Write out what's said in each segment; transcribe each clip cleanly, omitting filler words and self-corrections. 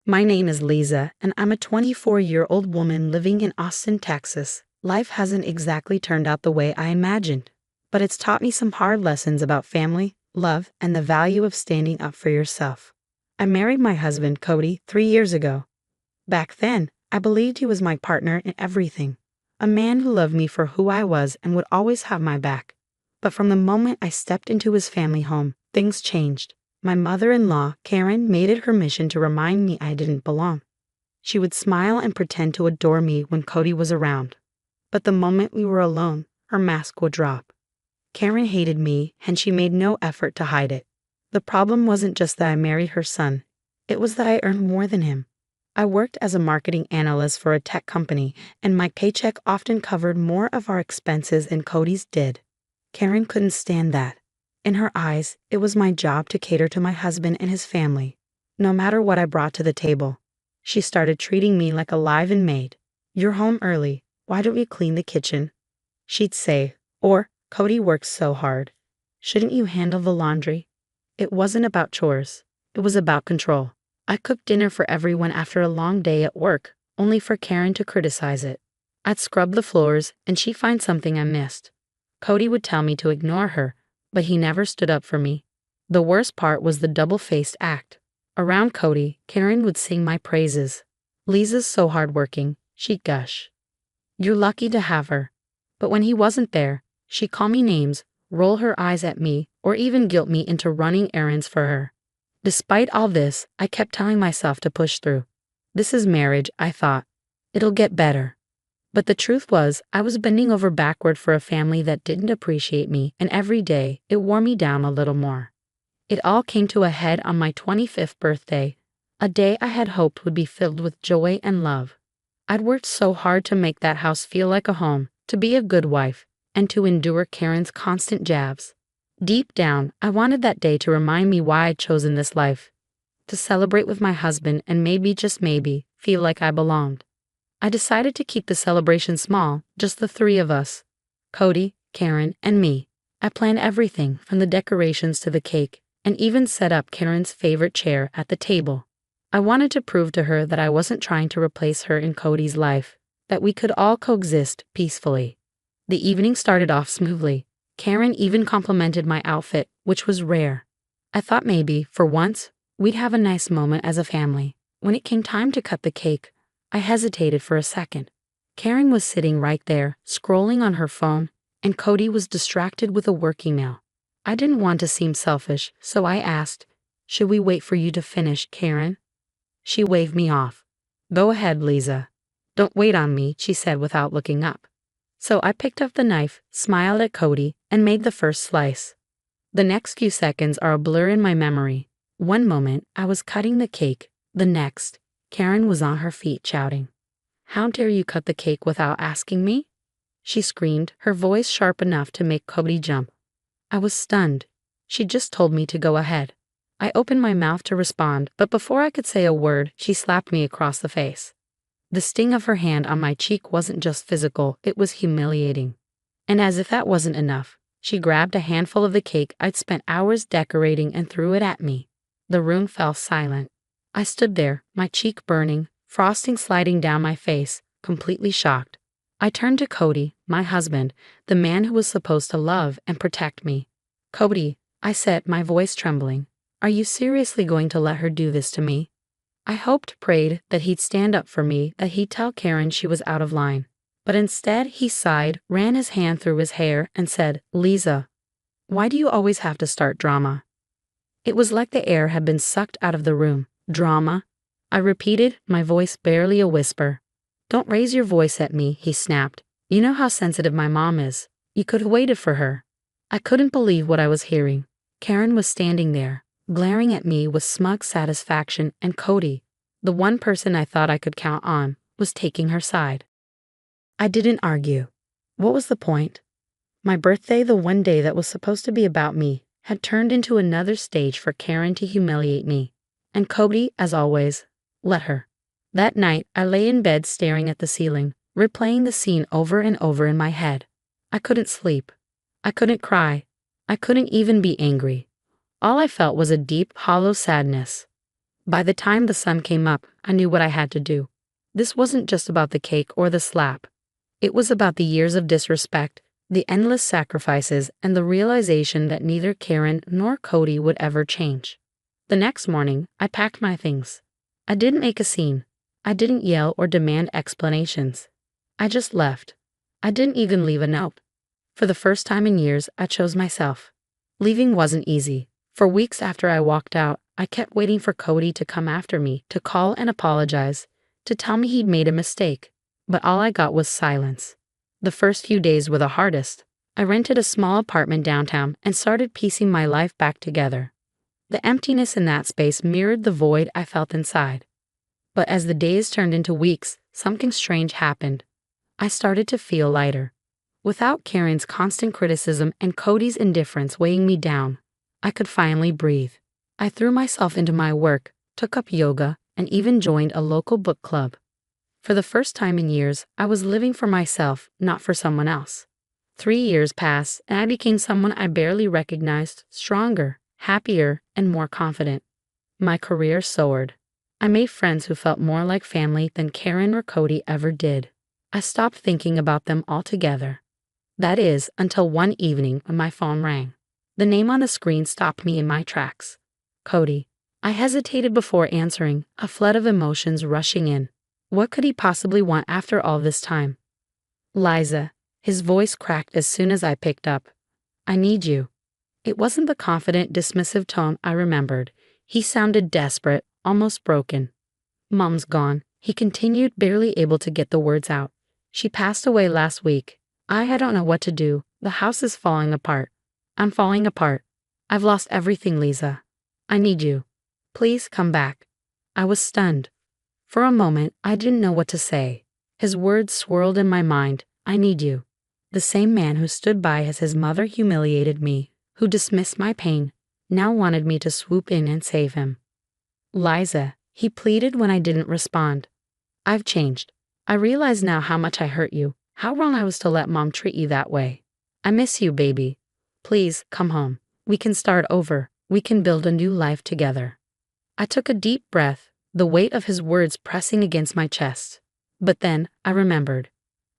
My name is Lisa, and I'm a 24-year-old woman living in Austin, Texas. Life hasn't exactly turned out the way I imagined, but it's taught me some hard lessons about family, love, and the value of standing up for yourself. I married my husband, Cody, 3 years ago. Back then, I believed he was my partner in everything, a man who loved me for who I was and would always have my back. But from the moment I stepped into his family home, things changed. My mother-in-law, Karen, made it her mission to remind me I didn't belong. She would smile and pretend to adore me when Cody was around. But the moment we were alone, her mask would drop. Karen hated me, and she made no effort to hide it. The problem wasn't just that I married her son. It was that I earned more than him. I worked as a marketing analyst for a tech company, and my paycheck often covered more of our expenses than Cody's did. Karen couldn't stand that. In her eyes, it was my job to cater to my husband and his family, no matter what I brought to the table. She started treating me like a live-in maid. "You're home early. Why don't you clean the kitchen?" She'd say, or, "Cody works so hard. Shouldn't you handle the laundry?" It wasn't about chores. It was about control. I cooked dinner for everyone after a long day at work, only for Karen to criticize it. I'd scrub the floors, and she'd find something I missed. Cody would tell me to ignore her, but he never stood up for me. The worst part was the double-faced act. Around Cody, Karen would sing my praises. "Lisa's so hardworking," she'd gush. "You're lucky to have her." But when he wasn't there, she'd call me names, roll her eyes at me, or even guilt me into running errands for her. Despite all this, I kept telling myself to push through. This is marriage, I thought. It'll get better. But the truth was, I was bending over backward for a family that didn't appreciate me, and every day, it wore me down a little more. It all came to a head on my 25th birthday, a day I had hoped would be filled with joy and love. I'd worked so hard to make that house feel like a home, to be a good wife, and to endure Karen's constant jabs. Deep down, I wanted that day to remind me why I'd chosen this life. To celebrate with my husband and maybe, just maybe, feel like I belonged. I decided to keep the celebration small, just the three of us. Cody, Karen, and me. I planned everything from the decorations to the cake, and even set up Karen's favorite chair at the table. I wanted to prove to her that I wasn't trying to replace her in Cody's life, that we could all coexist peacefully. The evening started off smoothly. Karen even complimented my outfit, which was rare. I thought maybe, for once, we'd have a nice moment as a family. When it came time to cut the cake, I hesitated for a second. Karen was sitting right there, scrolling on her phone, and Cody was distracted with a work email. I didn't want to seem selfish, so I asked, "Should we wait for you to finish, Karen?" She waved me off. "Go ahead, Lisa. Don't wait on me," she said without looking up. So I picked up the knife, smiled at Cody, and made the first slice. The next few seconds are a blur in my memory. One moment, I was cutting the cake. The next, Karen was on her feet shouting, "How dare you cut the cake without asking me?" She screamed, her voice sharp enough to make Cody jump. I was stunned. She just told me to go ahead. I opened my mouth to respond, but before I could say a word, she slapped me across the face. The sting of her hand on my cheek wasn't just physical, it was humiliating. And as if that wasn't enough, she grabbed a handful of the cake I'd spent hours decorating and threw it at me. The room fell silent. I stood there, my cheek burning, frosting sliding down my face, completely shocked. I turned to Cody, my husband, the man who was supposed to love and protect me. "Cody," I said, my voice trembling, "are you seriously going to let her do this to me?" I hoped, prayed, that he'd stand up for me, that he'd tell Karen she was out of line. But instead, he sighed, ran his hand through his hair, and said, "Lisa, why do you always have to start drama?" It was like the air had been sucked out of the room. "Drama?" I repeated, my voice barely a whisper. "Don't raise your voice at me," he snapped. "You know how sensitive my mom is. You could have waited for her." I couldn't believe what I was hearing. Karen was standing there, glaring at me with smug satisfaction, and Cody, the one person I thought I could count on, was taking her side. I didn't argue. What was the point? My birthday, the one day that was supposed to be about me, had turned into another stage for Karen to humiliate me. And Cody, as always, let her. That night, I lay in bed staring at the ceiling, replaying the scene over and over in my head. I couldn't sleep. I couldn't cry. I couldn't even be angry. All I felt was a deep, hollow sadness. By the time the sun came up, I knew what I had to do. This wasn't just about the cake or the slap. It was about the years of disrespect, the endless sacrifices, and the realization that neither Karen nor Cody would ever change. The next morning, I packed my things. I didn't make a scene. I didn't yell or demand explanations. I just left. I didn't even leave a note. For the first time in years, I chose myself. Leaving wasn't easy. For weeks after I walked out, I kept waiting for Cody to come after me, to call and apologize, to tell me he'd made a mistake. But all I got was silence. The first few days were the hardest. I rented a small apartment downtown and started piecing my life back together. The emptiness in that space mirrored the void I felt inside. But as the days turned into weeks, something strange happened. I started to feel lighter. Without Karen's constant criticism and Cody's indifference weighing me down, I could finally breathe. I threw myself into my work, took up yoga, and even joined a local book club. For the first time in years, I was living for myself, not for someone else. 3 years passed, and I became someone I barely recognized, stronger, happier, and more confident. My career soared. I made friends who felt more like family than Karen or Cody ever did. I stopped thinking about them altogether. That is, until one evening when my phone rang. The name on the screen stopped me in my tracks. Cody. I hesitated before answering, a flood of emotions rushing in. What could he possibly want after all this time? Liza. His voice cracked as soon as I picked up. I need you. It wasn't the confident, dismissive tone I remembered. He sounded desperate, almost broken. Mom's gone, he continued, barely able to get the words out. She passed away last week. I don't know what to do. The house is falling apart. I'm falling apart. I've lost everything, Lisa. I need you. Please come back. I was stunned. For a moment, I didn't know what to say. His words swirled in my mind. I need you. The same man who stood by as his mother humiliated me, who dismissed my pain, now wanted me to swoop in and save him. Liza, he pleaded when I didn't respond. I've changed. I realize now how much I hurt you, how wrong I was to let Mom treat you that way. I miss you, baby. Please, come home. We can start over. We can build a new life together. I took a deep breath, the weight of his words pressing against my chest. But then, I remembered.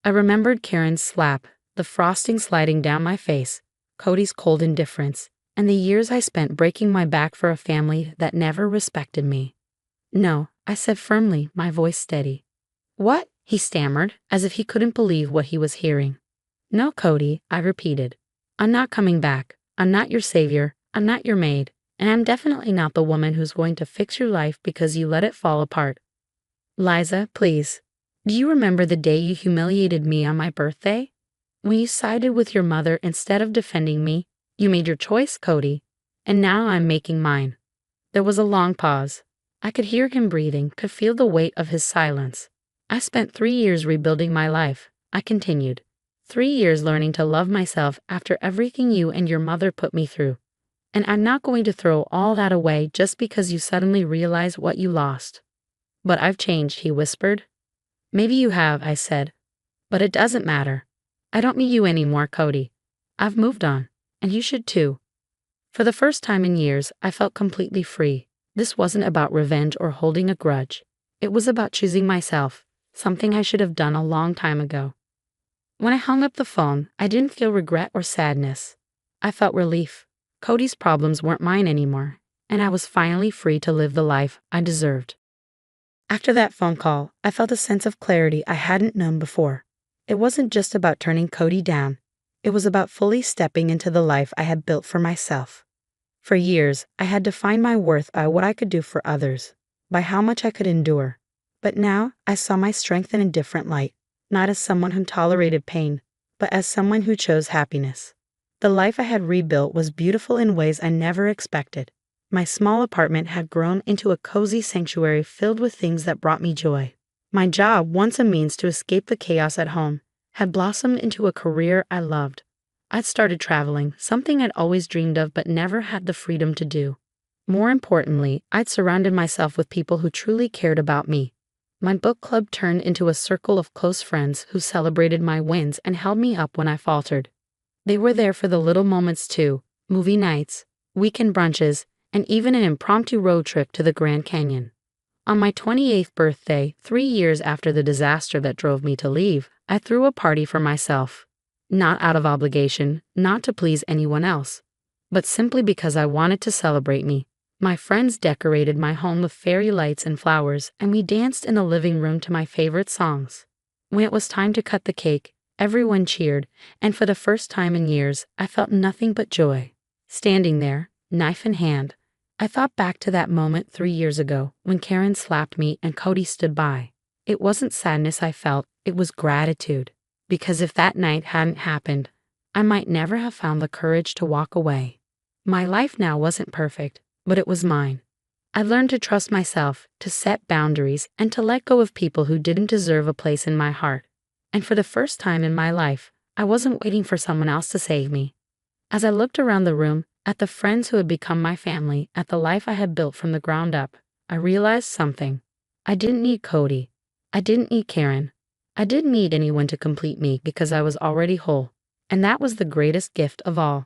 I remembered Karen's slap, the frosting sliding down my face, Cody's cold indifference, and the years I spent breaking my back for a family that never respected me. No, I said firmly, my voice steady. What? He stammered, as if he couldn't believe what he was hearing. No, Cody, I repeated. I'm not coming back. I'm not your savior. I'm not your maid. And I'm definitely not the woman who's going to fix your life because you let it fall apart. Liza, please. Do you remember the day you humiliated me on my birthday? When you sided with your mother instead of defending me, you made your choice, Cody. And now I'm making mine. There was a long pause. I could hear him breathing, could feel the weight of his silence. I spent 3 years rebuilding my life, I continued. 3 years learning to love myself after everything you and your mother put me through. And I'm not going to throw all that away just because you suddenly realize what you lost. But I've changed, he whispered. Maybe you have, I said. But it doesn't matter. I don't need you anymore, Cody. I've moved on, and you should too. For the first time in years, I felt completely free. This wasn't about revenge or holding a grudge. It was about choosing myself, something I should have done a long time ago. When I hung up the phone, I didn't feel regret or sadness. I felt relief. Cody's problems weren't mine anymore, and I was finally free to live the life I deserved. After that phone call, I felt a sense of clarity I hadn't known before. It wasn't just about turning Cody down. It was about fully stepping into the life I had built for myself. For years, I had defined my worth by what I could do for others, by how much I could endure. But now, I saw my strength in a different light, not as someone who tolerated pain, but as someone who chose happiness. The life I had rebuilt was beautiful in ways I never expected. My small apartment had grown into a cozy sanctuary filled with things that brought me joy. My job, once a means to escape the chaos at home, had blossomed into a career I loved. I'd started traveling, something I'd always dreamed of but never had the freedom to do. More importantly, I'd surrounded myself with people who truly cared about me. My book club turned into a circle of close friends who celebrated my wins and held me up when I faltered. They were there for the little moments too, movie nights, weekend brunches, and even an impromptu road trip to the Grand Canyon. On my 28th birthday, 3 years after the disaster that drove me to leave, I threw a party for myself. Not out of obligation, not to please anyone else, but simply because I wanted to celebrate me. My friends decorated my home with fairy lights and flowers, and we danced in the living room to my favorite songs. When it was time to cut the cake, everyone cheered, and for the first time in years, I felt nothing but joy. Standing there, knife in hand, I thought back to that moment 3 years ago when Karen slapped me and Cody stood by. It wasn't sadness I felt, it was gratitude. Because if that night hadn't happened, I might never have found the courage to walk away. My life now wasn't perfect, but it was mine. I learned to trust myself, to set boundaries, and to let go of people who didn't deserve a place in my heart. And for the first time in my life, I wasn't waiting for someone else to save me. As I looked around the room, at the friends who had become my family, at the life I had built from the ground up, I realized something. I didn't need Cody. I didn't need Karen. I didn't need anyone to complete me because I was already whole. And that was the greatest gift of all.